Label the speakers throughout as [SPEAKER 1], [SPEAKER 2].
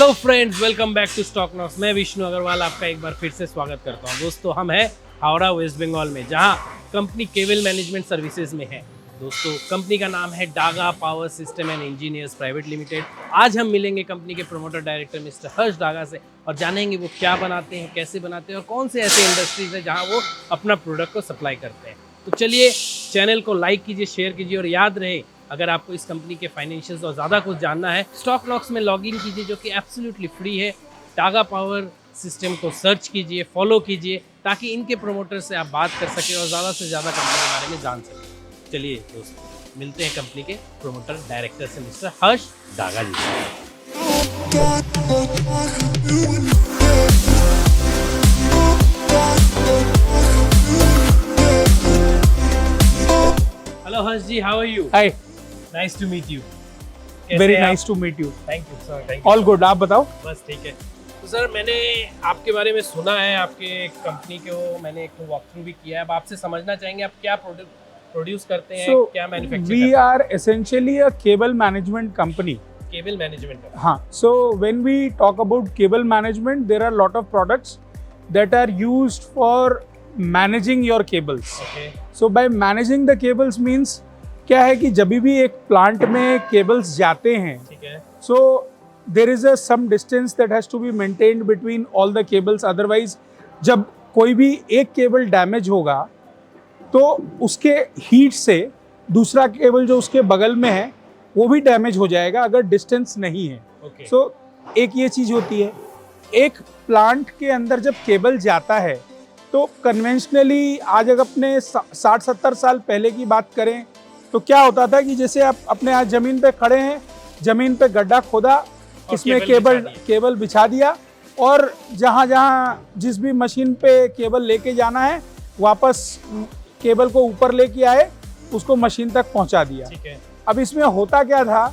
[SPEAKER 1] Hello friends, welcome back to stock knocks. मैं विष्णु अग्रवाल आपका एक बार फिर से स्वागत करता हूं। दोस्तों, हम हैं हावड़ा वेस्ट बंगाल में, जहां कंपनी केबल मैनेजमेंट सर्विसेज में है। दोस्तों, कंपनी का नाम है Daga power system and engineers private limited. आज हम मिलेंगे कंपनी के promoter director mister Harsh Daga से और जानेंगे वो क्या बनाते हैं, कैसे बनाते हैं और कौन से ऐसे इंडस्ट्रीज है जहाँ वो अपना प्रोडक्ट को सप्लाई करते हैं। तो चलिए, चैनल को लाइक कीजिए, शेयर कीजिए और याद रहे, अगर आपको इस कंपनी के फाइनेंशियल्स और ज़्यादा कुछ जानना है, स्टॉक नॉक्स में लॉगिन कीजिए जो कि एब्सोल्युटली फ्री है। डागा पावर सिस्टम को सर्च कीजिए, फॉलो कीजिए, ताकि इनके प्रोमोटर से आप बात कर सकें और ज़्यादा से ज़्यादा कंपनी के बारे में जान सकें। चलिए दोस्तों, मिलते हैं कंपनी के प्रोमोटर डायरेक्टर से मिस्टर हर्ष डागा जी से। Hello Harsh ji, how are you?
[SPEAKER 2] Hi,
[SPEAKER 1] nice to meet you.
[SPEAKER 2] Very nice to meet you.
[SPEAKER 1] Thank you sir, thank you.
[SPEAKER 2] All good, आप बताओ।
[SPEAKER 1] बस ठीक है। तो सर, मैंने आपके बारे में सुना है, आपके कंपनी को मैंने एक वॉक थ्रू भी किया है। अब आपसे समझना चाहेंगे आप क्या प्रोड्यूस करते हैं, क्या मैन्युफैक्चर करते हैं?
[SPEAKER 2] We are essentially a cable management company.
[SPEAKER 1] Cable management.
[SPEAKER 2] हाँ, so when we talk about cable management, there are lot of products that are used for managing your cables.
[SPEAKER 1] Okay.
[SPEAKER 2] So by managing the cables means क्या है कि जब भी एक plant में cables जाते हैं,
[SPEAKER 1] ठीक है,
[SPEAKER 2] so there is a some distance that has to be maintained between all the cables, otherwise जब कोई भी एक केबल डैमेज होगा तो उसके हीट से दूसरा केबल जो उसके बगल में है वो भी डैमेज हो जाएगा अगर डिस्टेंस नहीं है।
[SPEAKER 1] ओके।
[SPEAKER 2] सो एक ये चीज़ होती है। एक प्लांट के अंदर जब केबल जाता है तो कन्वेंशनली आज अगर अपने 60-70 साल पहले की बात करें तो क्या होता था कि जैसे आप अपने आज ज़मीन पे खड़े हैं, ज़मीन पे गड्ढा खोदा, इसमें केबल बिछा दिया और जहाँ जहाँ जिस भी मशीन पे केबल लेके जाना है वापस केबल को ऊपर लेके आए, उसको मशीन तक पहुँचा दिया।
[SPEAKER 1] ठीक है।
[SPEAKER 2] अब इसमें होता क्या था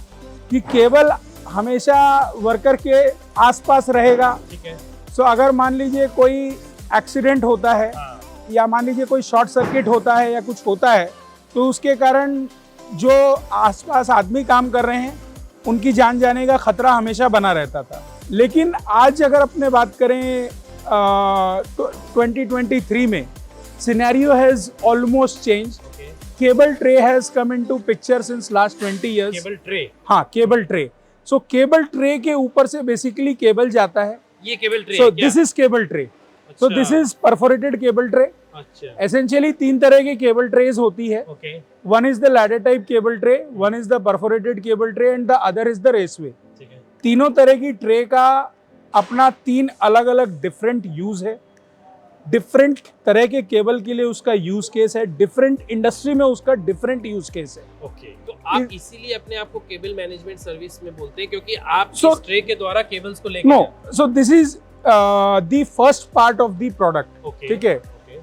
[SPEAKER 2] कि केबल हमेशा वर्कर के आसपास रहेगा।
[SPEAKER 1] ठीक है।
[SPEAKER 2] सो अगर मान लीजिए कोई एक्सीडेंट होता है,
[SPEAKER 1] हाँ।
[SPEAKER 2] या मान लीजिए कोई शॉर्ट सर्किट होता है या कुछ होता है, तो उसके कारण जो आसपास आदमी काम कर रहे हैं उनकी जान जाने का खतरा हमेशा बना रहता था। लेकिन आज अगर अपने बात करें 2023 में, scenario has almost change. Cable tray has come into picture since last 20 years.
[SPEAKER 1] Cable tray?
[SPEAKER 2] हाँ, केबल ट्रे। सो केबल ट्रे के ऊपर से बेसिकली केबल जाता है।
[SPEAKER 1] ये cable tray?
[SPEAKER 2] So this is cable tray. So this is perforated cable tray.
[SPEAKER 1] अच्छा।
[SPEAKER 2] Essentially 3 तरह की केबल ट्रेज होती है।
[SPEAKER 1] Okay.
[SPEAKER 2] One is the ladder type cable tray, one is the perforated cable tray and the other is the raceway.
[SPEAKER 1] ठीक है।
[SPEAKER 2] तीनों तरह की ट्रे का अपना 3 अलग अलग डिफरेंट यूज है। डिफरेंट तरह के केबल के लिए उसका यूज केस है, डिफरेंट इंडस्ट्री में उसका डिफरेंट यूज केस है।
[SPEAKER 1] ओके। तो आप इसीलिए अपने आप को केबल मैनेजमेंट सर्विस में बोलते हैं क्योंकि आप इस ट्रे के द्वारा केबल्स को लेकर?
[SPEAKER 2] No, so this is the first part of the product. ठीक है।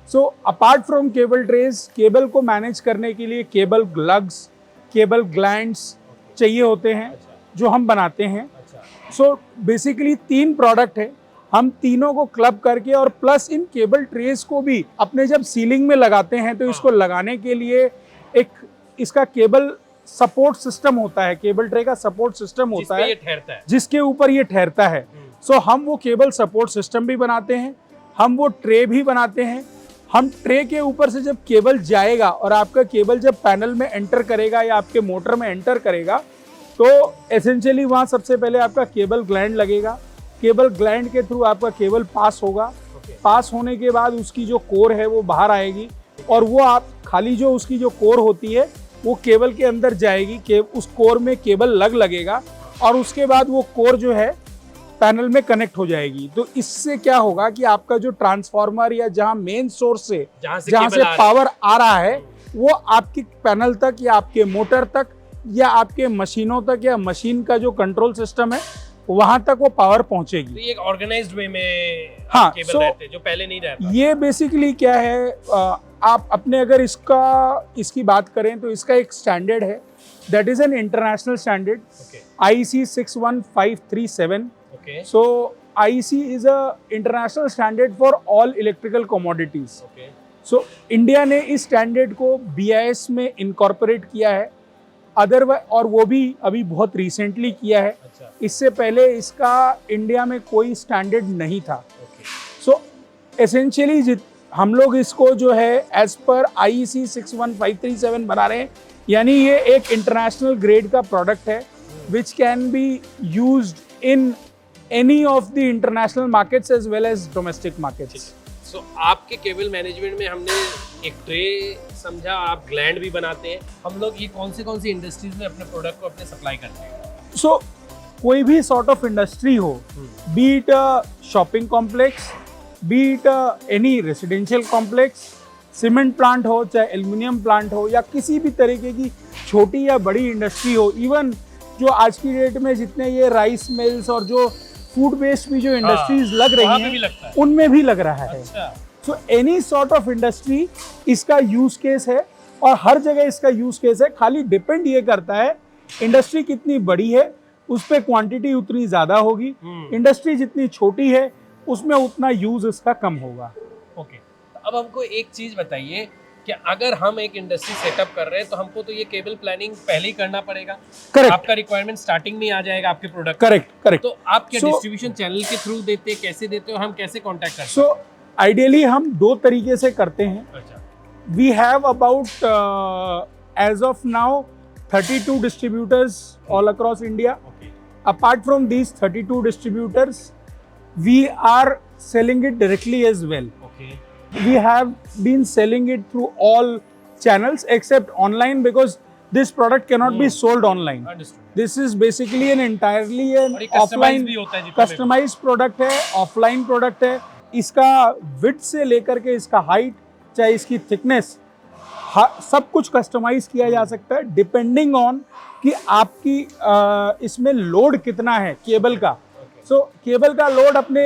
[SPEAKER 2] So apart from cable trays, cable को मैनेज करने के लिए केबल ग्लग्स, केबल ग्लैंड्स चाहिए होते हैं।
[SPEAKER 1] अच्छा।
[SPEAKER 2] जो हम बनाते हैं।
[SPEAKER 1] अच्छा।
[SPEAKER 2] सो बेसिकली 3 प्रोडक्ट है, हम तीनों को क्लब करके और प्लस इन केबल ट्रेज को भी अपने जब सीलिंग में लगाते हैं तो इसको लगाने के लिए एक इसका केबल सपोर्ट सिस्टम होता है, केबल ट्रे का सपोर्ट सिस्टम होता है, जिसके ऊपर ये ठहरता है। सो हम वो केबल सपोर्ट सिस्टम भी बनाते हैं, हम वो ट्रे भी बनाते हैं। हम ट्रे के ऊपर से जब केबल जाएगा और आपका केबल जब पैनल में एंटर करेगा या आपके मोटर में एंटर करेगा तो एसेंशियली वहाँ सबसे पहले आपका केबल ग्लैंड लगेगा। केबल ग्लैंड के थ्रू आपका केबल पास होगा। पास होने के बाद उसकी जो कोर है वो बाहर आएगी और वो आप खाली जो उसकी जो कोर होती है वो केबल के अंदर जाएगी। उस कोर में केबल लगेगा और उसके बाद वो कोर जो है पैनल में कनेक्ट हो जाएगी। तो इससे क्या होगा कि आपका जो ट्रांसफार्मर या जहां मेन सोर्स से जहां से पावर आ रहा है वो आपकी पैनल तक या आपके मोटर तक या आपके मशीनों तक या मशीन का जो कंट्रोल सिस्टम है वहां तक वो पावर पहुंचेगी।
[SPEAKER 1] तो ये एक ऑर्गेनाइज्ड वे में
[SPEAKER 2] हाँ,
[SPEAKER 1] केबल रहते हैं, जो पहले नहीं रहता। ये
[SPEAKER 2] बेसिकली क्या है, आप अपने अगर इसकी बात करें तो इसका एक स्टैंडर्ड है, that is an international standard, IEC 61537।
[SPEAKER 1] Okay.
[SPEAKER 2] So IEC is a international standard for all electrical commodities.
[SPEAKER 1] Okay.
[SPEAKER 2] So India ने इस स्टैंडर्ड को BIS में इनकॉर्पोरेट किया है। अदरवाइज, और वो भी अभी बहुत रिसेंटली किया है।
[SPEAKER 1] अच्छा,
[SPEAKER 2] इससे पहले इसका इंडिया में कोई स्टैंडर्ड नहीं था।
[SPEAKER 1] ओके,
[SPEAKER 2] सो एसेंशियली हम लोग इसको जो है एज पर IEC 61537 बना रहे हैं, यानी ये एक इंटरनेशनल ग्रेड का प्रोडक्ट है which can be used in any of the international markets as well as domestic markets.
[SPEAKER 1] So आपके केबल मैनेजमेंट में हमने एक ट्रे समझा, आप ग्लैंड भी बनाते हैं। हम लोग ये कौन सी इंडस्ट्रीज में अपने प्रोडक्ट को अपने सप्लाई करते हैं?
[SPEAKER 2] सो कोई भी सॉर्ट ऑफ इंडस्ट्री हो, B it shopping complex, B it any residential complex, cement plant हो, चाहे एल्युमिनियम प्लांट हो, या किसी भी तरीके की छोटी या बड़ी इंडस्ट्री हो, इवन जो आज की डेट में जितने ये राइस मिल्स और जो फूड बेस्ड भी जो इंडस्ट्रीज लग रही हैं, उनमें भी लग रहा है। So any sort of industry इसका यूज केस है, और हर जगह इसका यूज केस है। खाली डिपेंड ये करता है इंडस्ट्री कितनी बड़ी है, उस पर क्वांटिटी उतनी ज्यादा होगी, इंडस्ट्री जितनी छोटी है उसमें उतना यूज इसका कम होगा।
[SPEAKER 1] ओके, अब हमको एक चीज बताइए कि अगर हम एक इंडस्ट्री सेटअप कर रहे हैं तो हमको तो ये केबल प्लानिंग पहले ही करना पड़ेगा।
[SPEAKER 2] करेक्ट,
[SPEAKER 1] आपका रिक्वायरमेंट स्टार्टिंग में आ जाएगा आपके प्रोडक्ट।
[SPEAKER 2] Correct correct.
[SPEAKER 1] तो आप क्या डिस्ट्रीब्यूशन चैनल के थ्रू देते हैं, कैसे देते हो, हम कैसे कांटेक्ट करते हैं?
[SPEAKER 2] सो आइडियली हम दो तरीके से करते हैं।
[SPEAKER 1] अच्छा,
[SPEAKER 2] we have about as of now 32 distributors all across India.
[SPEAKER 1] Okay,
[SPEAKER 2] Apart from these 32 distributors, we are selling it directly as well.
[SPEAKER 1] Okay,
[SPEAKER 2] We have been selling it through all channels except online, because this product cannot be sold online.
[SPEAKER 1] Understood.
[SPEAKER 2] This is basically an entirely an
[SPEAKER 1] और ये customise
[SPEAKER 2] offline
[SPEAKER 1] भी होता है जितना मैं-
[SPEAKER 2] customized product है, offline product है। इसका width से लेकर के इसका height, चाहे इसकी thickness, सब कुछ कस्टमाइज किया जा सकता है डिपेंडिंग ऑन कि आपकी इसमें लोड कितना है केबल का। सो केबल का लोड अपने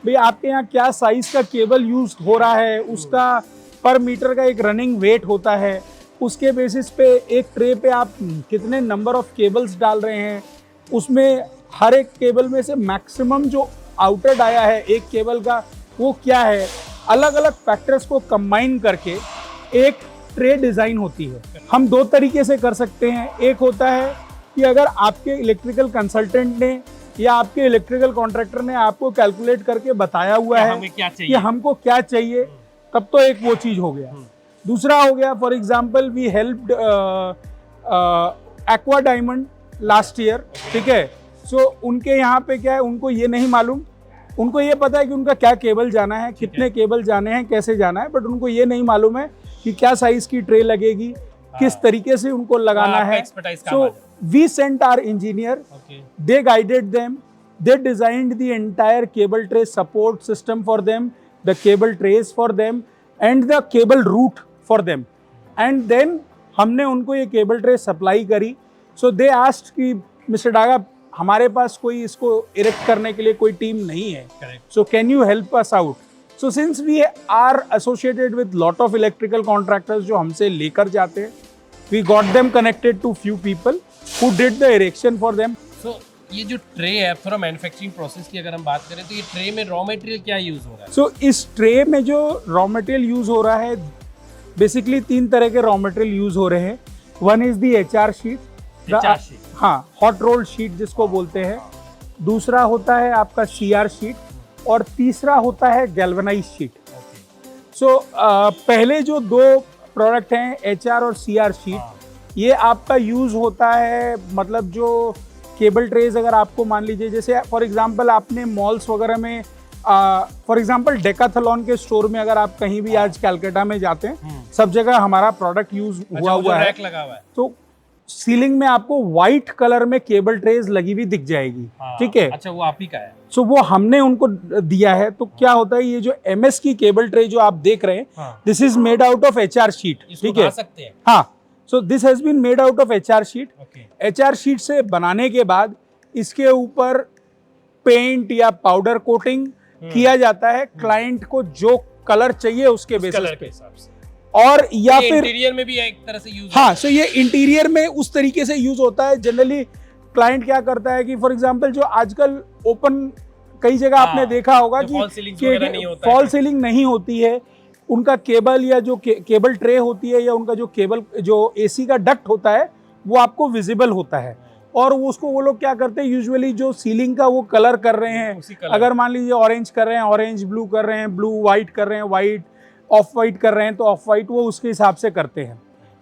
[SPEAKER 2] भाई आपके यहाँ क्या साइज का केबल यूज हो रहा है, उसका पर मीटर का एक रनिंग वेट होता है, उसके बेसिस पे एक ट्रे पे आप कितने नंबर ऑफ केबल्स डाल रहे हैं, उसमें हर एक केबल में से मैक्सिमम जो आउटर आया है एक केबल का वो क्या है, अलग अलग फैक्टर्स को कंबाइन करके एक ट्रे डिज़ाइन होती है। हम दो तरीके से कर सकते हैं। एक होता है कि अगर आपके इलेक्ट्रिकल कंसल्टेंट ने या आपके इलेक्ट्रिकल कॉन्ट्रैक्टर ने आपको कैलकुलेट करके बताया हुआ है
[SPEAKER 1] हमें क्या चाहिए,
[SPEAKER 2] कि हमको क्या चाहिए, तब तो एक वो चीज़ हो गया। दूसरा हो गया, for example we helped Aqua Diamond last year, ठीक है। सो उनके यहाँ पे क्या है, उनको ये नहीं मालूम, उनको ये पता है कि उनका क्या केबल जाना है, कितने केबल जाने हैं, कैसे जाना है, बट उनको ये नहीं मालूम है कि क्या साइज की ट्रे लगेगी, किस तरीके से उनको लगाना है। So we sent our engineer, they guided them, they designed the entire cable tray support system for them, the cable trays for them and the cable route for them, and then हमने उनको ये cable tray supply करी। सो they asked कि mister Daga हमारे पास कोई इसको erect करने के लिए कोई टीम नहीं है, so can you help us out. So since we are associated with lot of electrical contractors जो हमसे लेकर जाते हैं, we got them connected to few people who did the erection for them.
[SPEAKER 1] So, ये जो tray है, थोड़ा manufacturing process की अगर हम बात करें तो ये ट्रे में रॉ मटेरियल क्या यूज हो रहा है?
[SPEAKER 2] So, इस ट्रे में जो रॉ मटेरियल यूज हो रहा है, बेसिकली 3 तरह के रॉ मटेरियल यूज हो रहे हैं। One is the HR sheet, हाँ, हॉट रोल्ड शीट जिसको बोलते हैं। दूसरा होता है आपका CR शीट, और तीसरा होता है गैल्वेनाइज शीट। सो पहले जो 2 प्रोडक्ट हैं HR और CR शीट, ये आपका यूज होता है, मतलब जो केबल ट्रेज अगर आपको मान लीजिए, जैसे फॉर एग्जांपल आपने मॉल्स वगैरह में, फॉर एग्जांपल डेकाथलॉन के स्टोर में अगर आप कहीं भी आज कलकत्ता में जाते हैं, सब जगह हमारा प्रोडक्ट यूज हुआ है।
[SPEAKER 1] लगा हुआ है,
[SPEAKER 2] तो सीलिंग में आपको व्हाइट कलर में केबल ट्रेज लगी हुई दिख जाएगी, ठीक है।
[SPEAKER 1] अच्छा, वो आप ही का है?
[SPEAKER 2] सो वो हमने उनको दिया है। तो क्या होता है, ये जो MS की केबल ट्रे जो आप देख रहे हैं, this is made out of HR sheet, ठीक है। हाँ, so this has been made out of HR sheet. HR sheet से बनाने के बाद इसके ऊपर पेंट या पाउडर कोटिंग किया जाता है, क्लाइंट को जो कलर चाहिए उसके बेसिस पे, और या फिर
[SPEAKER 1] इंटीरियर में भी एक तरह से यूज।
[SPEAKER 2] हाँ, सो ये इंटीरियर में उस तरीके से यूज होता है। जनरली क्लाइंट क्या करता है कि फॉर एग्जांपल जो आजकल ओपन कई जगह आपने देखा होगा कि फॉल सीलिंग नहीं होती है, उनका केबल या जो केबल ट्रे होती है या उनका जो केबल जो AC का डक्ट होता है वो आपको विजिबल होता है। और उसको वो लोग क्या करते हैं, यूजुअली जो सीलिंग का वो कलर कर रहे हैं, अगर मान लीजिए ऑरेंज कर रहे हैं ऑरेंज, ब्लू कर रहे हैं ब्लू, वाइट कर रहे हैं वाइट, ऑफ वाइट कर रहे हैं तो ऑफ वाइट, वो उसके हिसाब से करते हैं।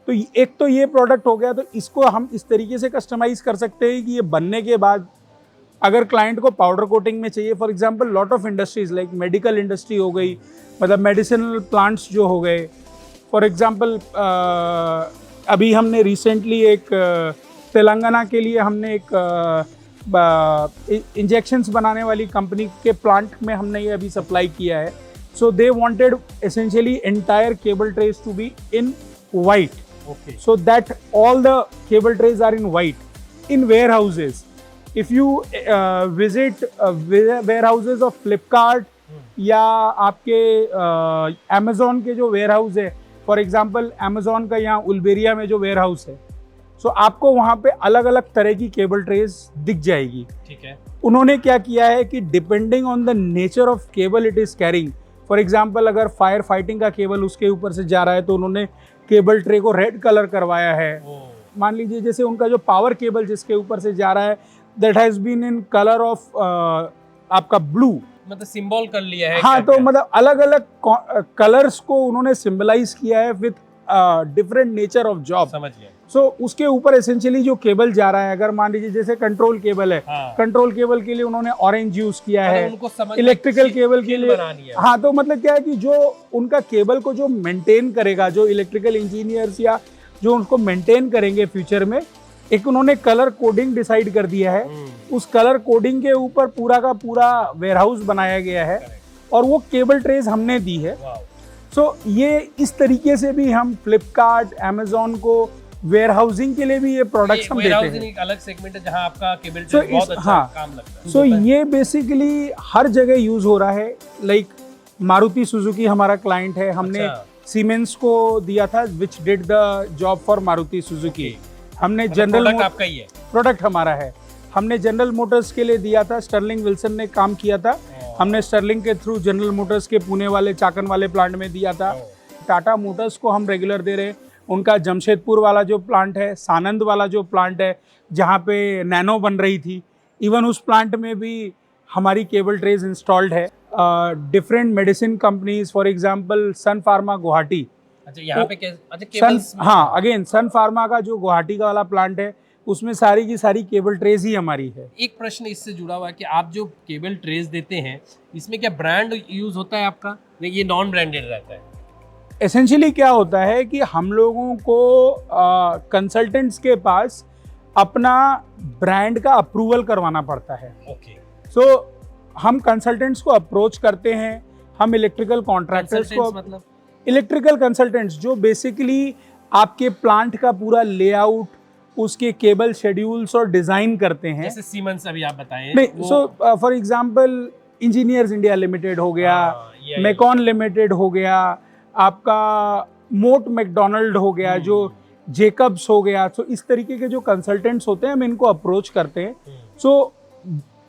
[SPEAKER 2] तो एक तो ये प्रोडक्ट हो गया, तो इसको हम इस तरीके से कस्टमाइज कर सकते हैं कि ये बनने के बाद अगर क्लाइंट को पाउडर कोटिंग में चाहिए, for example lot of industries like medical industry हो गई, मतलब मेडिसिनल प्लांट्स जो हो गए, फॉर एग्जांपल अभी हमने रिसेंटली एक तेलंगाना के लिए हमने एक इंजेक्शंस बनाने वाली कंपनी के प्लांट में हमने ये अभी सप्लाई किया है। So they wanted essentially entire cable trays to be in white, so that all the cable trays are in white in warehouses. If you visit warehouses of Flipkart या आपके Amazon के जो warehouse है, for example Amazon का यहाँ उल्बेरिया में जो warehouse है, so आपको वहाँ पे अलग अलग तरह की केबल ट्रेस दिख जाएगी।
[SPEAKER 1] ठीक है।
[SPEAKER 2] उन्होंने क्या किया है कि depending on the nature of cable it is carrying, for example अगर फायर फाइटिंग का केबल उसके ऊपर से जा रहा है तो उन्होंने केबल ट्रे को रेड कलर करवाया है। मान लीजिए जैसे उनका जो पावर केबल जिसके ऊपर से जा रहा है that has been in colour of आपका ब्लू,
[SPEAKER 1] मतलब सिंबल कर लिया है।
[SPEAKER 2] हाँ, तो मतलब अलग अलग कलर्स को उन्होंने सिंबलाइज किया है with different nature of job.
[SPEAKER 1] समझ गया।
[SPEAKER 2] सो उसके ऊपर एसेंशियली जो केबल जा रहा है, अगर मान लीजिए जैसे कंट्रोल केबल है, कंट्रोल केबल के लिए उन्होंने ऑरेंज यूज किया है, इलेक्ट्रिकल केबल के लिए, हाँ, तो मतलब क्या है कि जो उनका केबल को जो मेंटेन करेगा, जो इलेक्ट्रिकल इंजीनियर्स या जो उनको मेंटेन करेंगे फ्यूचर में, एक उन्होंने कलर कोडिंग डिसाइड कर दिया है। उस कलर कोडिंग के ऊपर पूरा का पूरा वेयरहाउस बनाया गया है और वो केबल ट्रेस हमने दी है। सो ये इस तरीके से भी हम फ्लिपकार्ट, अमेजोन को वेयरहाउसिंग के लिए भी ये प्रोडक्ट्स हम देते हैं।
[SPEAKER 1] एक अलग सेगमेंट है जहां आपका केबल ट्रे बहुत अच्छा काम लगता है।
[SPEAKER 2] सो ये बेसिकली हर जगह यूज हो रहा है। लाइक मारुति सुजुकी हमारा क्लाइंट है, हमने सीमेंस को दिया था which did the job for Maruti Suzuki. हमने जनरल
[SPEAKER 1] आपका ही है,
[SPEAKER 2] प्रोडक्ट हमारा है, हमने जनरल मोटर्स के लिए दिया था, स्टर्लिंग विल्सन ने काम किया था, हमने स्टर्लिंग के थ्रू जनरल मोटर्स के पुणे वाले चाकन वाले प्लांट में दिया था। टाटा मोटर्स को हम रेगुलर दे रहे हैं, उनका जमशेदपुर वाला जो प्लांट है, सानंद वाला जो प्लांट है जहाँ पे नैनो बन रही थी, इवन उस प्लांट में भी हमारी केबल ट्रेज इंस्टॉल्ड है। Different medicine companies, for example Sun Pharma Guwahati.
[SPEAKER 1] अच्छा, यहाँ पे केबल्स,
[SPEAKER 2] हाँ, अगेन सन फार्मा का जो गुवाहाटी का वाला प्लांट है उसमें सारी की सारी केबल ट्रेज ही हमारी है।
[SPEAKER 1] एक प्रश्न इससे जुड़ा हुआ है कि आप जो केबल ट्रेज देते हैं इसमें क्या ब्रांड यूज होता है आपका? नहीं, ये नॉन ब्रांडेड रहता है।
[SPEAKER 2] एसेंशियली क्या होता है कि हम लोगों को कंसल्टेंट्स के पास अपना ब्रांड का अप्रूवल करवाना पड़ता है।
[SPEAKER 1] ओके।
[SPEAKER 2] सो हम कंसल्टेंट्स को अप्रोच करते हैं, हम इलेक्ट्रिकल कॉन्ट्रैक्टर्स को,
[SPEAKER 1] मतलब
[SPEAKER 2] इलेक्ट्रिकल कंसल्टेंट्स जो बेसिकली आपके प्लांट का पूरा लेआउट, उसके केबल शेड्यूल्स और डिजाइन करते हैं।
[SPEAKER 1] जैसे सीमेंस अभी आप बताएं।
[SPEAKER 2] नहीं, so for example engineers India limited हो गया, मेकॉन लिमिटेड हो गया, आपका मोट मैकडोनल्ड हो गया, जो जेकब्स हो गया। सो इस तरीके के जो कंसल्टेंट्स होते हैं हम इनको अप्रोच करते हैं। सो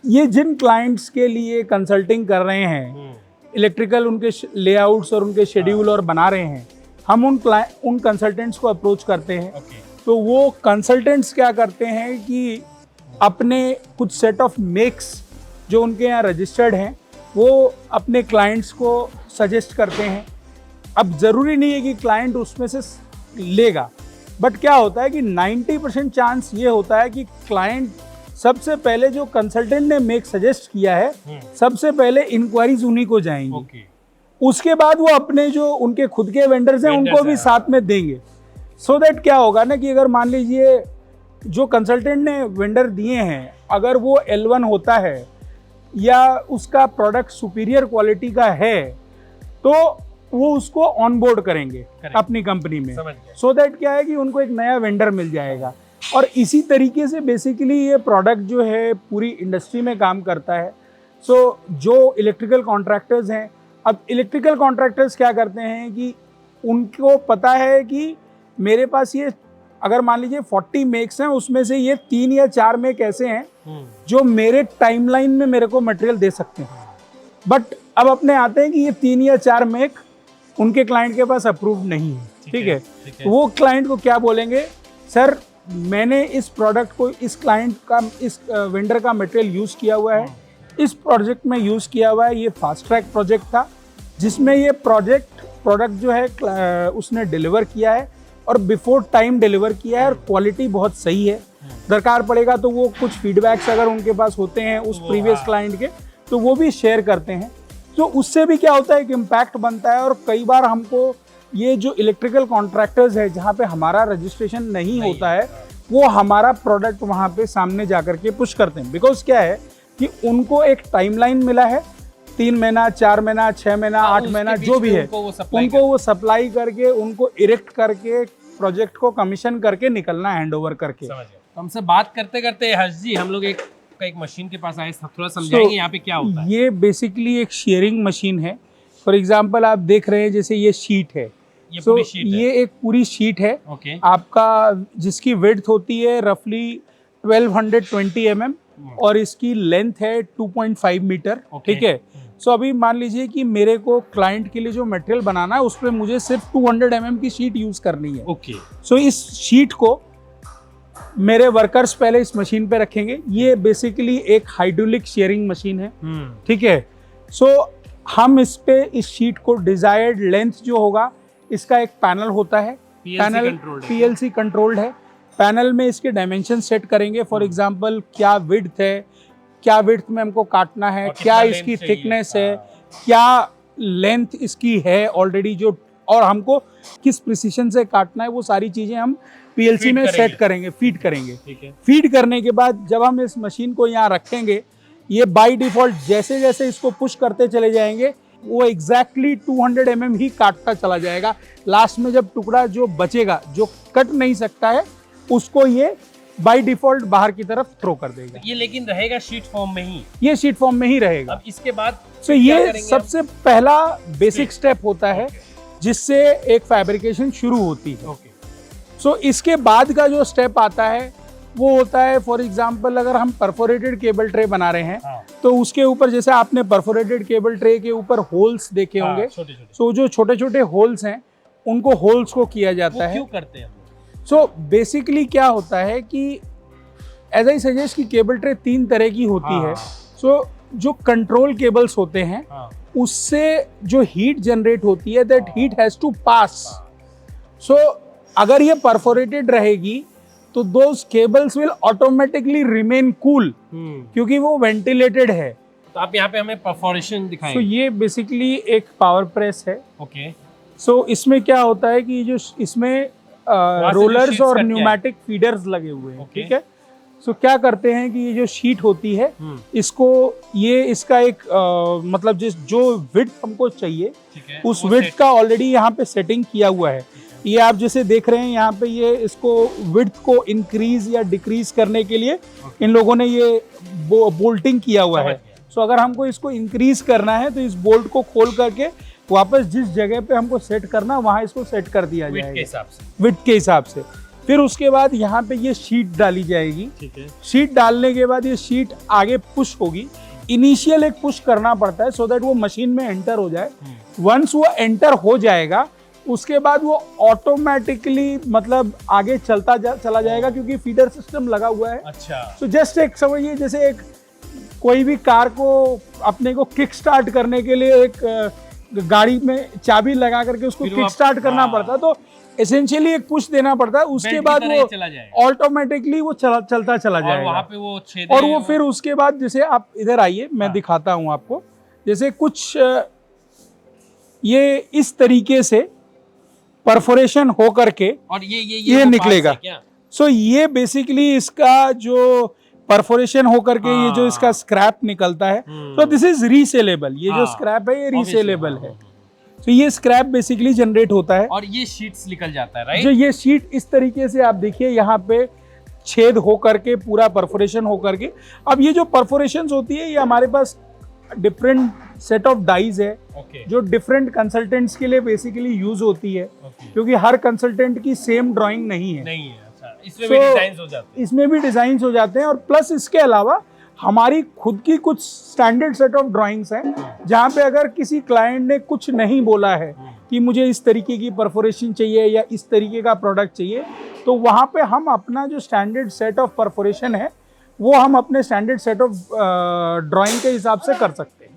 [SPEAKER 2] ये जिन क्लाइंट्स के लिए कंसल्टिंग कर रहे हैं, इलेक्ट्रिकल उनके लेआउट्स और उनके शेड्यूल और बना रहे हैं, हम उन कंसल्टेंट्स को अप्रोच करते हैं। तो वो कंसल्टेंट्स क्या करते हैं कि अपने कुछ सेट ऑफ मेक्स जो उनके यहाँ रजिस्टर्ड हैं वो अपने क्लाइंट्स को सजेस्ट करते हैं। अब ज़रूरी नहीं है कि क्लाइंट उसमें से लेगा, बट क्या होता है कि 90% चांस ये होता है कि क्लाइंट सबसे पहले जो कंसल्टेंट ने मेक सजेस्ट किया है, सबसे पहले इंक्वायरीज उन्हीं को जाएंगी। उसके बाद वो अपने जो उनके खुद के वेंडर्स हैं उनको भी साथ में देंगे। सो दैट क्या होगा ना कि अगर मान लीजिए जो कंसल्टेंट ने वेंडर दिए हैं अगर वो L1 होता है या उसका प्रोडक्ट सुपीरियर क्वालिटी का है तो वो उसको ऑनबोर्ड करेंगे अपनी कंपनी में। सो दैट क्या है कि उनको एक नया वेंडर मिल जाएगा। और इसी तरीके से बेसिकली ये प्रोडक्ट जो है पूरी इंडस्ट्री में काम करता है। सो जो इलेक्ट्रिकल कॉन्ट्रैक्टर्स हैं, अब इलेक्ट्रिकल कॉन्ट्रैक्टर्स क्या करते हैं कि उनको पता है कि मेरे पास ये अगर मान लीजिए 40 मेक्स हैं, उसमें से ये 3 या 4 मेक ऐसे हैं जो मेरे टाइमलाइन में मेरे को मटेरियल दे सकते हैं। बट अब अपने आते हैं कि ये 3 या 4 मेक उनके क्लाइंट के पास अप्रूव नहीं है। ठीक है, तो वो क्लाइंट को क्या बोलेंगे, सर मैंने इस प्रोडक्ट को इस क्लाइंट का इस वेंडर का मटेरियल यूज़ किया हुआ है, इस प्रोजेक्ट में यूज़ किया हुआ है। ये फास्ट ट्रैक प्रोजेक्ट था जिसमें ये प्रोडक्ट जो है उसने डिलीवर किया है और बिफोर टाइम डिलीवर किया है और क्वालिटी बहुत सही है। दरकार पड़ेगा तो वो कुछ फीडबैक्स अगर उनके पास होते हैं उस प्रीवियस क्लाइंट के तो वो भी शेयर करते हैं। तो उससे भी क्या होता है कि इम्पैक्ट बनता है। और कई बार हमको ये जो इलेक्ट्रिकल कॉन्ट्रैक्टर्स है जहाँ पे हमारा रजिस्ट्रेशन नहीं होता है वो हमारा प्रोडक्ट वहाँ पे सामने जा करके पुश करते हैं। बिकॉज क्या है कि उनको एक टाइमलाइन मिला है, 3 महीना, 4 महीना, 6 महीना, 8 महीना जो भी है, उनको वो सप्लाई करके उनको इरेक्ट करके प्रोजेक्ट को कमीशन करके निकलना है, हैंडओवर करके।
[SPEAKER 1] तो हमसे बात करते करते हर्ष जी हम लोग एक मशीन के पास आए, थोड़ा समझाएंगे यहाँ पे क्या होता है?
[SPEAKER 2] ये बेसिकली एक शेयरिंग मशीन है। फॉर एग्जांपल आप देख रहे हैं जैसे ये शीट है, ये एक पूरी शीट है आपका जिसकी विड्थ होती है रफली 1220 mm और इसकी लेंथ है 2.5 मीटर। ठीक है। सो अभी मान लीजिए कि मेरे को क्लाइंट के लिए जो मटेरियल बनाना है उस पर मुझे सिर्फ 200 mm की शीट यूज करनी है। सो इस शीट को मेरे वर्कर्स पहले इस मशीन पे रखेंगे। ये बेसिकली एक हाइड्रोलिक शेयरिंग मशीन है। ठीक है। सो हम इस पे इस शीट को डिजायर्ड लेंथ जो होगा इसका एक पैनल होता है, पैनल PLC कंट्रोल्ड है। पैनल में इसके डायमेंशन सेट करेंगे। फॉर एग्जांपल क्या विड्थ है, क्या विड्थ में हमको काटना है, क्या इसकी थिकनेस है, क्या लेंथ इसकी है ऑलरेडी जो, और हमको किस प्रिसीजन से काटना है, वो सारी चीजें हम PLC में सेट करेंगे, फीड करेंगे। फीड करने के बाद जब हम इस मशीन को यहाँ रखेंगे ये बाय डिफॉल्ट जैसे जैसे इसको पुश करते चले जाएंगे वो एग्जैक्टली 200 mm ही काटता चला जाएगा। लास्ट में जब टुकड़ा जो बचेगा जो कट नहीं सकता है उसको ये बाय डिफॉल्ट बाहर की तरफ थ्रो कर देगा।
[SPEAKER 1] ये लेकिन रहेगा शीट फॉर्म में ही,
[SPEAKER 2] ये शीट फॉर्म में ही रहेगा।
[SPEAKER 1] अब इसके बाद
[SPEAKER 2] तो ये सबसे पहला बेसिक स्टेप होता है जिससे एक फैब्रिकेशन शुरू होती है। सो इसके बाद का जो स्टेप आता है वो होता है, फॉर एग्जाम्पल अगर हम परफोरेटेड केबल ट्रे बना रहे हैं तो उसके ऊपर जैसे आपने परफोरेटेड केबल ट्रे के ऊपर होल्स देखे होंगे। सो जो छोटे छोटे होल्स हैं उनको होल्स को किया जाता है।
[SPEAKER 1] क्यों करते हैं?
[SPEAKER 2] सो बेसिकली क्या होता है कि एज आई सजेस्ट कि केबल ट्रे 3 तरह की होती है। सो जो कंट्रोल केबल्स होते हैं उससे जो हीट जनरेट होती है दैट हीट हैज टू पास। सो अगर ये परफोरेटेड रहेगी तो those cables will automatically remain cool क्योंकि वो वेंटिलेटेड है।
[SPEAKER 1] तो आप यहाँ पे हमें परफोरेशन दिखाएंगे।
[SPEAKER 2] तो ये बेसिकली एक पावर प्रेस है।
[SPEAKER 1] ओके।
[SPEAKER 2] सो इसमें क्या होता है कि जो इसमें रोलर्स और न्यूमैटिक फीडर्स लगे हुए हैं। ठीक है। सो क्या करते हैं कि ये जो शीट होती है इसको ये इसका एक मतलब जो विड्थ हमको चाहिए उस विड्थ का ऑलरेडी यहाँ पे सेटिंग किया हुआ है। ये आप जैसे देख रहे हैं यहाँ पे ये इसको विड्थ को इंक्रीज या डिक्रीज करने के लिए इन लोगों ने ये बोल्टिंग किया हुआ है। सो अगर हमको इसको इंक्रीज करना है तो इस बोल्ट को खोल करके वापस जिस जगह पे हमको सेट करना वहां इसको सेट कर दिया जाएगा विड्थ के हिसाब से। फिर उसके बाद यहाँ पे ये शीट डाली जाएगी। शीट डालने के बाद ये शीट आगे पुश होगी। इनिशियल एक पुश करना पड़ता है सो दैट वो मशीन में एंटर हो जाए। वंस वो एंटर हो जाएगा उसके बाद वो ऑटोमेटिकली मतलब आगे चला जाएगा क्योंकि फीडर सिस्टम लगा हुआ है।
[SPEAKER 1] अच्छा।
[SPEAKER 2] तो जस्ट एक समझिए जैसे एक कोई भी कार को अपने को किक स्टार्ट करने के लिए एक गाड़ी में चाबी लगा करके उसको किक स्टार्ट करना पड़ता है। तो एसेंशियली एक पुश देना पड़ता है। उसके बाद वो ऑटोमेटिकली वो चलता चला जाएगा।
[SPEAKER 1] वहाँ पे वो
[SPEAKER 2] और वो फिर उसके बाद जैसे आप इधर आइए मैं दिखाता हूँ आपको। जैसे कुछ ये इस तरीके से परफोरेशन हो करके
[SPEAKER 1] और ये
[SPEAKER 2] निकलेगा। सो ये बेसिकली इसका जो परफोरेशन हो करके ये जो इसका स्क्रैप निकलता है तो दिस इज रीसेलेबल। ये जो स्क्रैप है ये रीसेलेबल है। तो ये स्क्रैप बेसिकली जनरेट होता है
[SPEAKER 1] और ये शीट्स निकल जाता है। राइट।
[SPEAKER 2] जो ये शीट इस तरीके से आप देखिए यहाँ पे छेद हो करके पूरा परफोरेशन हो करके। अब ये जो परफोरेशन होती है ये हमारे पास डिफरेंट सेट ऑफ डाइज है जो डिफरेंट कंसल्टेंट्स के लिए बेसिकली यूज होती है क्योंकि हर कंसल्टेंट की सेम ड्राइंग नहीं है।
[SPEAKER 1] अच्छा। इसमें भी डिजाइन्स हो जाते हैं।
[SPEAKER 2] इसमें भी डिजाइन्स हो जाते हैं और प्लस इसके अलावा हमारी खुद की कुछ स्टैंडर्ड सेट ऑफ ड्राइंग्स हैं जहाँ पे अगर किसी क्लाइंट ने कुछ नहीं बोला है कि मुझे इस तरीके की परफोरेशन चाहिए या इस तरीके का प्रोडक्ट चाहिए तो वहाँ पे हम अपना जो स्टैंडर्ड सेट ऑफ परफोरेशन है वो हम अपने स्टैंडर्ड सेट ऑफ ड्राइंग के हिसाब से कर सकते हैं।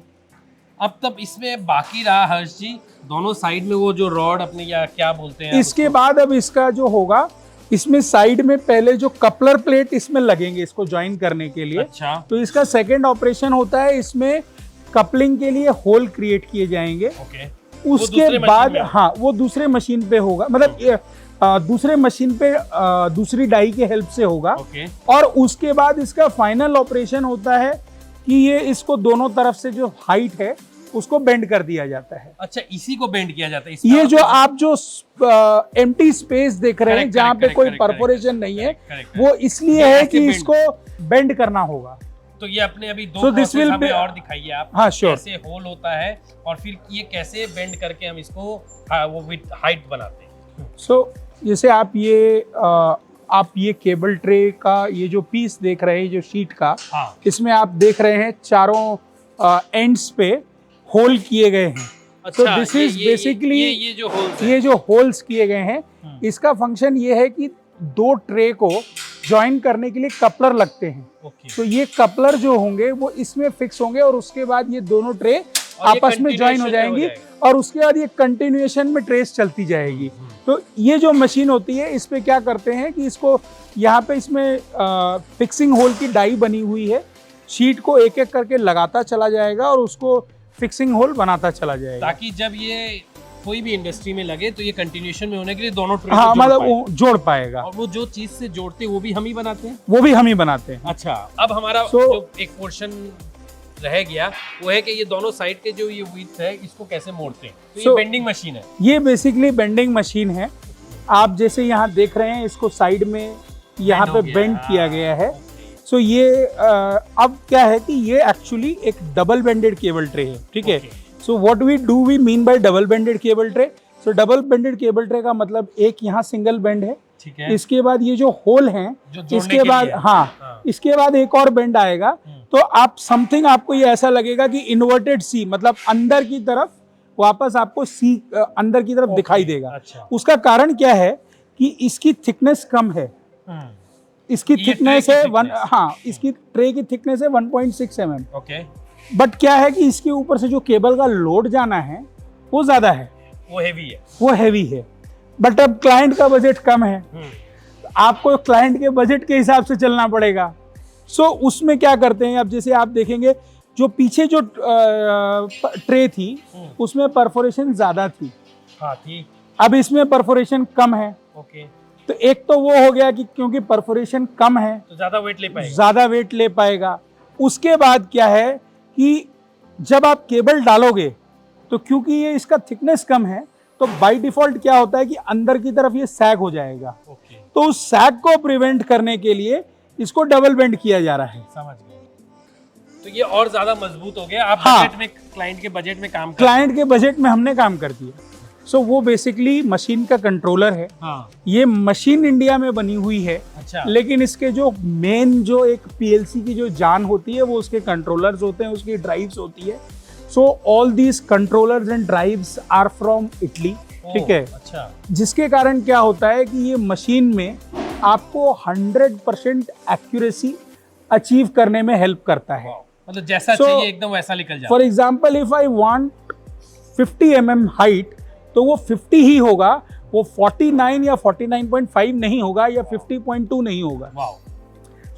[SPEAKER 1] अब तब इसमें बाकी रहा हर्ष जी, दोनों साइड में वो जो रॉड अपने या क्या बोलते हैं
[SPEAKER 2] इसके बाद अब इसका जो होगा, इसमें साइड में पहले जो कपलर प्लेट इसमें लगेंगे इसको ज्वाइन करने के लिए।
[SPEAKER 1] अच्छा।
[SPEAKER 2] तो इसका सेकंड ऑपरेशन होता है, इसमें कपलिंग के लिए होल क्रिएट किए जाएंगे।
[SPEAKER 1] ओके।
[SPEAKER 2] उसके बाद हाँ वो दूसरे मशीन पे होगा, मतलब दूसरे मशीन पे दूसरी डाई के हेल्प से होगा। और उसके बाद इसका फाइनल ऑपरेशन होता है कि ये इसको दोनों तरफ से जो हाइट है उसको बेंड कर दिया जाता है।
[SPEAKER 1] अच्छा, इसी को बेंड किया जाता है।
[SPEAKER 2] ये जो आप जो एम्प्टी स्पेस देख रहे हैं जहाँ पे कोई परफोरेशन नहीं है, वो इसलिए है कि इसको बेंड करना होगा।
[SPEAKER 1] तो ये अपने अभी दो प्रोसेस हमें और दिखाइए आप।
[SPEAKER 2] हाँ श्योर।
[SPEAKER 1] कैसे होल होता है और फिर ये कैसे बेंड करके हम इसको वो विद हाइट बनाते हैं।
[SPEAKER 2] सो जैसे आप ये केबल ट्रे का ये जो पीस देख रहे हैं, जो शीट का,
[SPEAKER 1] हाँ।
[SPEAKER 2] इसमें आप देख रहे हैं चारों एंड्स पे होल किए गए हैं।
[SPEAKER 1] अच्छा,
[SPEAKER 2] तो दिस इज बेसिकली ये जो होल्स किए गए हैं, इसका फंक्शन ये है कि दो ट्रे को ज्वाइन करने के लिए कपलर लगते हैं। तो ये कपलर जो होंगे वो इसमें फिक्स होंगे और उसके बाद ये दोनों ट्रे आपस में ज्वाइन हो जाएंगी और उसके बाद ये कंटिन्यूएशन में ट्रेस चलती जाएगी। तो ये जो मशीन होती है इस पे क्या करते हैं कि इसको यहाँ पे इसमें फिक्सिंग होल की डाई बनी हुई है, शीट को एक एक करके लगाता चला जाएगा और उसको फिक्सिंग होल बनाता चला जाएगा,
[SPEAKER 1] ताकि जब ये कोई भी इंडस्ट्री में लगे तो ये कंटिन्यूएशन में होने के लिए दोनों ट्रे
[SPEAKER 2] हाँ मतलब वो जोड़ पाएगा।
[SPEAKER 1] और वो जो चीज से जोड़ते हैं वो भी हम ही बनाते हैं।
[SPEAKER 2] वो भी हम ही बनाते हैं।
[SPEAKER 1] अच्छा, अब हमारा जो एक पोर्शन रह गया वो है कि ये दोनों साइड के जो ये विड्थ है इसको कैसे मोड़ते हैं। तो ये बेंडिंग मशीन है।
[SPEAKER 2] ये बेसिकली बेंडिंग मशीन है। आप जैसे यहाँ देख रहे हैं इसको साइड में यहाँ पे बेंड किया गया है। सो ये अब क्या है कि ये एक्चुअली एक डबल बेंडेड केबल ट्रे है, ठीक है। So what we mean by double bended cable tray. So double bended cable tray का मतलब एक यहाँ सिंगल बेंड है, ठीक है। इसके बाद ये जो होल हैं इसके बाद हाँ इसके बाद एक और बेंड आएगा। तो आप समथिंग आपको ये ऐसा लगेगा कि इन्वर्टेड सी, मतलब अंदर की तरफ वापस आपको सी अंदर की तरफ दिखाई देगा।
[SPEAKER 1] अच्छा।
[SPEAKER 2] उसका कारण क्या है कि इसकी थिकनेस कम है। इसकी थिकनेस है इसकी ट्रे की थिकनेस है 1.6 mm।
[SPEAKER 1] ओके।
[SPEAKER 2] बट क्या है कि इसके ऊपर से जो केबल का लोड जाना है वो ज्यादा है, वो हैवी है। बट अब क्लाइंट का बजट कम है, आपको क्लाइंट के बजट के हिसाब से चलना पड़ेगा। सो उसमें क्या करते हैं, अब जैसे आप देखेंगे जो पीछे जो ट्रे थी उसमें परफोरेशन ज्यादा थी।
[SPEAKER 1] हाँ, थी।
[SPEAKER 2] अब इसमें परफोरेशन कम है।
[SPEAKER 1] ओके।
[SPEAKER 2] तो एक तो वो हो गया कि क्योंकि परफोरेशन कम है
[SPEAKER 1] तो ज्यादा वेट ले पाएगा।
[SPEAKER 2] उसके बाद क्या है कि जब आप केबल डालोगे तो क्योंकि ये इसका थिकनेस कम है तो बाय डिफॉल्ट क्या होता है कि अंदर की तरफ ये सैग हो जाएगा। तो उस सैग को प्रिवेंट करने के लिए इसको डबल बेंड किया जा रहा है।
[SPEAKER 1] समझ गए। तो ये और ज्यादा मजबूत हो गया। आप बजट में, क्लाइंट के बजट में काम
[SPEAKER 2] क्लाइंट के बजट में हमने काम कर दिया। सो वो बेसिकली मशीन का कंट्रोलर है।
[SPEAKER 1] हाँ।
[SPEAKER 2] ये मशीन इंडिया में बनी हुई है।
[SPEAKER 1] अच्छा।
[SPEAKER 2] लेकिन इसके जो मेन जो एक पीएलसी की जो जान होती है वो उसके कंट्रोलर्स होते हैं, उसकी ड्राइव्स होती है। So all these controllers and drives are from Italy, ठीक है।
[SPEAKER 1] अच्छा।
[SPEAKER 2] जिसके कारण क्या होता है कि ये मशीन में आपको 100% एक्यूरेसी अचीव करने में हेल्प करता है।
[SPEAKER 1] मतलब जैसा चाहिए एकदम वैसा निकल जाता है।
[SPEAKER 2] For example if I want 50 mm height तो वो 50 ही होगा, वो 49 या 49.5 नहीं होगा या 50.2 नहीं होगा।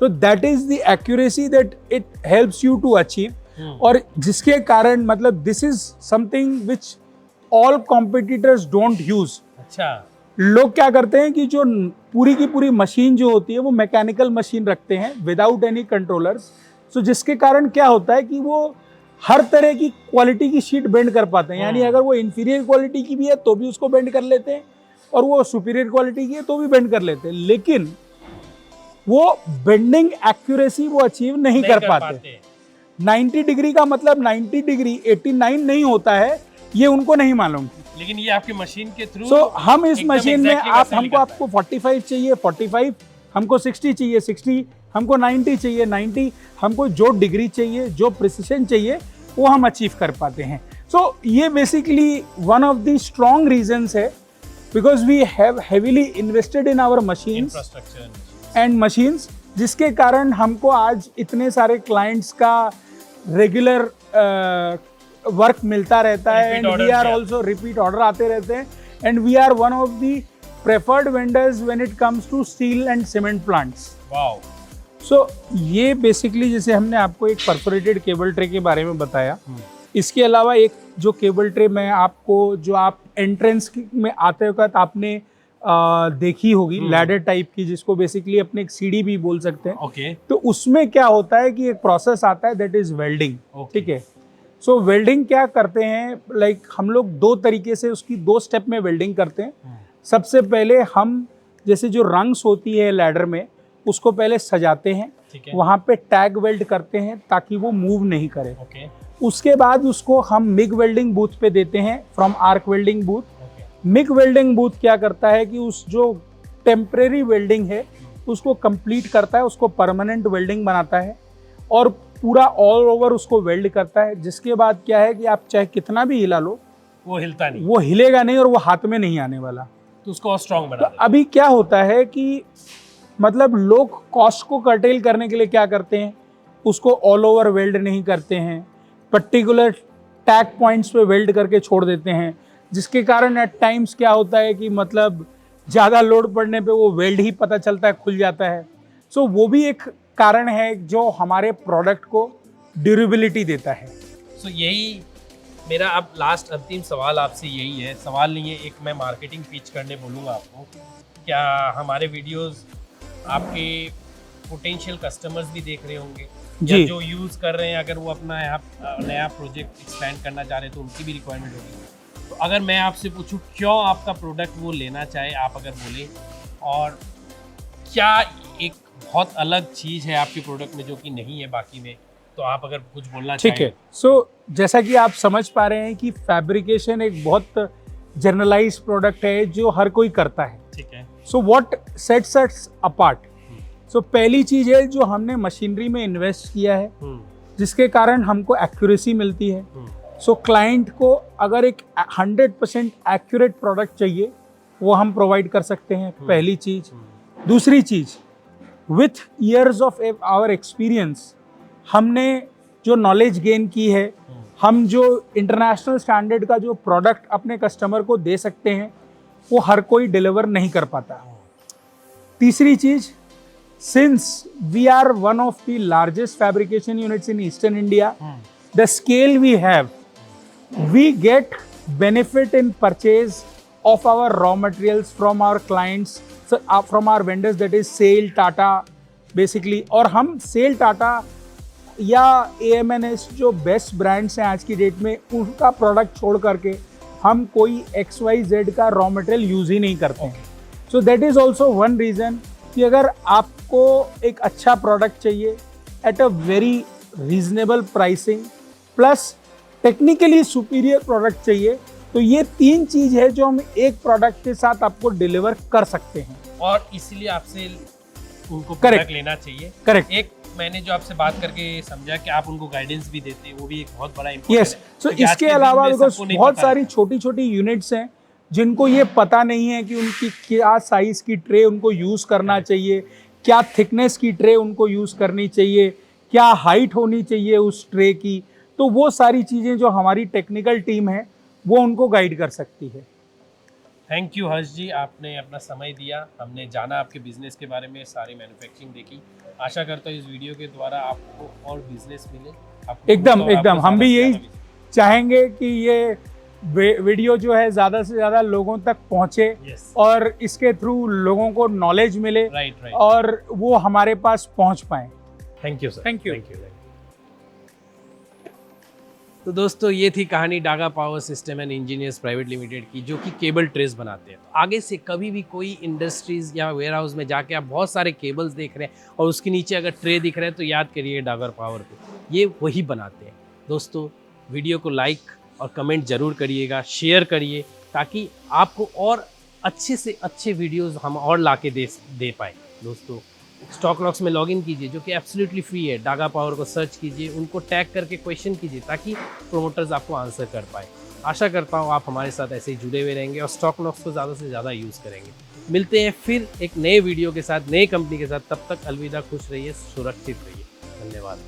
[SPEAKER 2] So that is the accuracy that it helps you to achieve. और जिसके कारण मतलब this is something which all competitors don't use.
[SPEAKER 1] अच्छा।
[SPEAKER 2] लोग क्या करते हैं कि जो पूरी की पूरी मशीन जो होती है वो मैकेनिकल मशीन रखते हैं विदाउट एनी कंट्रोलर्स। सो जिसके कारण क्या होता है कि वो हर तरह की क्वालिटी की शीट बेंड कर पाते हैं। यानी अगर वो इंफीरियर क्वालिटी की भी है तो भी उसको बेंड कर लेते हैं और वो सुपीरियर क्वालिटी की है तो भी बेंड कर लेते हैं, लेकिन वो बेंडिंग एक्यूरेसी वो अचीव नहीं कर पाते। 90 डिग्री का मतलब 90 डिग्री 89 नहीं होता है, ये उनको नहीं मालूम।
[SPEAKER 1] लेकिन ये आपकी मशीन के थ्रू
[SPEAKER 2] हम इस मशीन में आपको 45 चाहिए 45, हमको 60 चाहिए 60, हमको 90 चाहिए 90, हमको जो डिग्री चाहिए, जो प्रिसिशन चाहिए वो हम अचीव कर पाते हैं। सो ये basically one of the strong reasons है because we have heavily invested in our machines
[SPEAKER 1] infrastructure
[SPEAKER 2] and machines, जिसके कारण हमको आज इतने सारे क्लाइंट्स का रेगुलर वर्क मिलता रहता है,
[SPEAKER 1] Repeat
[SPEAKER 2] and we
[SPEAKER 1] orders,
[SPEAKER 2] are
[SPEAKER 1] yeah.
[SPEAKER 2] Also repeat order आते रहते हैं, and we are one of the preferred vendors when it comes to steel and cement plants.
[SPEAKER 1] Wow.
[SPEAKER 2] So ये बेसिकली जैसे हमने आपको एक परफोरेटेड केबल ट्रे के बारे में बताया, इसके अलावा एक जो केबल ट्रे मैं आपको, जो आप एंट्रेंस में आते वक्त आपने देखी होगी, लैडर टाइप की, जिसको बेसिकली अपने एक सीढ़ी भी बोल सकते हैं।
[SPEAKER 1] ओके।
[SPEAKER 2] तो उसमें क्या होता है कि एक प्रोसेस आता है दैट इज वेल्डिंग। ठीक है, सो वेल्डिंग क्या करते हैं, लाइक हम लोग दो तरीके से उसकी 2 स्टेप में वेल्डिंग करते हैं। सबसे पहले हम जैसे जो रंग्स होती है लैडर में, उसको पहले सजाते हैं, वहाँ पे टैग वेल्ड करते हैं ताकि वो मूव नहीं करे।
[SPEAKER 1] ओके।
[SPEAKER 2] उसके बाद उसको हम मिग वेल्डिंग बूथ पे देते हैं from arc welding booth. MiG welding booth क्या करता है कि उस जो टेम्परेरी वेल्डिंग है उसको कंप्लीट करता है, उसको परमानेंट वेल्डिंग बनाता है और पूरा ऑल ओवर उसको वेल्ड करता है, जिसके बाद क्या है कि आप चाहे कितना भी हिला लो,
[SPEAKER 1] वो हिलता नहीं,
[SPEAKER 2] वो हिलेगा नहीं और वो हाथ में नहीं आने वाला।
[SPEAKER 1] तो उसको और स्ट्रांग बना
[SPEAKER 2] तो अभी क्या होता है कि मतलब लोग कॉस्ट को कर्टेल करने के लिए क्या करते हैं, उसको ऑल ओवर वेल्ड नहीं करते हैं, पर्टिकुलर टैग पॉइंट्स पे वेल्ड करके छोड़ देते हैं, जिसके कारण एट टाइम्स क्या होता है कि मतलब ज़्यादा लोड पड़ने पे वो वेल्ड ही पता चलता है खुल जाता है। सो वो भी एक कारण है जो हमारे प्रोडक्ट को ड्यूरेबिलिटी देता है।
[SPEAKER 1] सो यही मेरा अब लास्ट अंतिम सवाल आपसे यही है, सवाल नहीं है, एक मैं मार्केटिंग पिच करने बोलूँगा आपको। क्या हमारे वीडियोस आपके पोटेंशियल कस्टमर्स भी देख रहे होंगे, या जो यूज़ कर रहे हैं, अगर वो अपना यहाँ नया प्रोजेक्ट एक्सपेंड करना चाह रहे हैं तो उनकी भी रिक्वायरमेंट होगी। तो अगर मैं आपसे पूछूं क्यों आपका प्रोडक्ट वो लेना चाहे, आप अगर बोलें, और क्या एक बहुत अलग चीज़ है आपके प्रोडक्ट में जो कि नहीं है बाकी में, तो आप अगर कुछ बोलना चाहें।
[SPEAKER 2] ठीक है, सो जैसा कि आप समझ पा रहे हैं कि फैब्रिकेशन एक बहुत जनरलाइज प्रोडक्ट है जो हर कोई करता है।
[SPEAKER 1] ठीक है।
[SPEAKER 2] So what sets us apart, so पहली चीज़ है जो हमने मशीनरी में इन्वेस्ट किया है, जिसके कारण हमको एक्यूरेसी मिलती है। सो क्लाइंट को अगर एक 100% एक्यूरेट प्रोडक्ट चाहिए वो हम प्रोवाइड कर सकते हैं, पहली चीज़। दूसरी चीज़, with years of our experience हमने जो नॉलेज गेन की है, हम जो इंटरनेशनल स्टैंडर्ड का जो प्रोडक्ट अपने कस्टमर को दे सकते हैं वो हर कोई डिलीवर नहीं कर पाता। तीसरी चीज़, since we are one of the largest fabrication units in eastern India, the scale we have, we get benefit in purchase of our raw materials from our clients, from our vendors, that is SAIL, Tata basically। और हम SAIL, Tata या AMNS जो best brands हैं आज की date में, उनका product छोड़ करके हम कोई XYZ का रॉ मटेरियल यूज़ ही नहीं करते हैं। So that is also one reason कि अगर आपको एक अच्छा प्रोडक्ट चाहिए at a very reasonable pricing plus technically superior product चाहिए, तो ये 3 चीज़ है जो हम एक प्रोडक्ट के साथ आपको डिलीवर कर सकते हैं,
[SPEAKER 1] और इसीलिए आपसे उनको प्रोडक्ट लेना चाहिए।
[SPEAKER 2] करेक्ट।
[SPEAKER 1] एक मैंने जो आपसे बात करके समझा कि आप उनको गाइडेंस भी देते हैं, वो भी एक बहुत बड़ा इम्पोर्टेंट
[SPEAKER 2] यस। सो इसके अलावा बिकॉज बहुत सारी छोटी छोटी यूनिट्स हैं जिनको ये पता नहीं है कि उनकी क्या साइज़ की ट्रे उनको यूज़ करना चाहिए, क्या थिकनेस की ट्रे उनको यूज़ करनी चाहिए, क्या हाइट होनी चाहिए उस ट्रे की। तो वो सारी चीज़ें जो हमारी टेक्निकल टीम है वो उनको गाइड कर सकती है।
[SPEAKER 1] थैंक यू हर्ष जी, आपने अपना समय दिया, हमने जाना आपके बिजनेस के बारे में, सारी मैन्युफैक्चरिंग देखी। आशा करता हूँ इस वीडियो के द्वारा आपको और बिजनेस मिले।
[SPEAKER 2] एकदम हम भी यही चाहेंगे कि ये वीडियो जो है ज़्यादा से ज़्यादा लोगों तक पहुँचे और इसके थ्रू लोगों को नॉलेज मिले और वो हमारे पास पहुँच पाएँ।
[SPEAKER 1] Thank you sir.
[SPEAKER 2] Thank you.
[SPEAKER 1] तो दोस्तों ये थी कहानी Daga power system and engineers private limited की, जो कि केबल ट्रेस बनाते हैं। तो आगे से कभी भी कोई इंडस्ट्रीज़ या वेयर हाउस में जाके आप बहुत सारे केबल्स देख रहे हैं और उसके नीचे अगर ट्रे दिख रहा है तो याद करिए डागर पावर को, ये वही बनाते हैं। दोस्तों वीडियो को लाइक और कमेंट ज़रूर करिएगा, शेयर करिए, ताकि आपको और अच्छे से अच्छे वीडियोज़ हम और ला के दे पाए। दोस्तों स्टॉकलॉक्स में लॉगिन कीजिए जो कि एब्सोल्युटली फ्री है, डागा पावर को सर्च कीजिए, उनको टैग करके क्वेश्चन कीजिए ताकि प्रोमोटर्स आपको आंसर कर पाए। आशा करता हूँ आप हमारे साथ ऐसे ही जुड़े हुए रहेंगे और स्टॉक नॉक्स को ज़्यादा से ज़्यादा यूज़ करेंगे। मिलते हैं फिर एक नए वीडियो के साथ, नए कंपनी के साथ। तब तक अलविदा, खुश रहिए, सुरक्षित रहिए। धन्यवाद।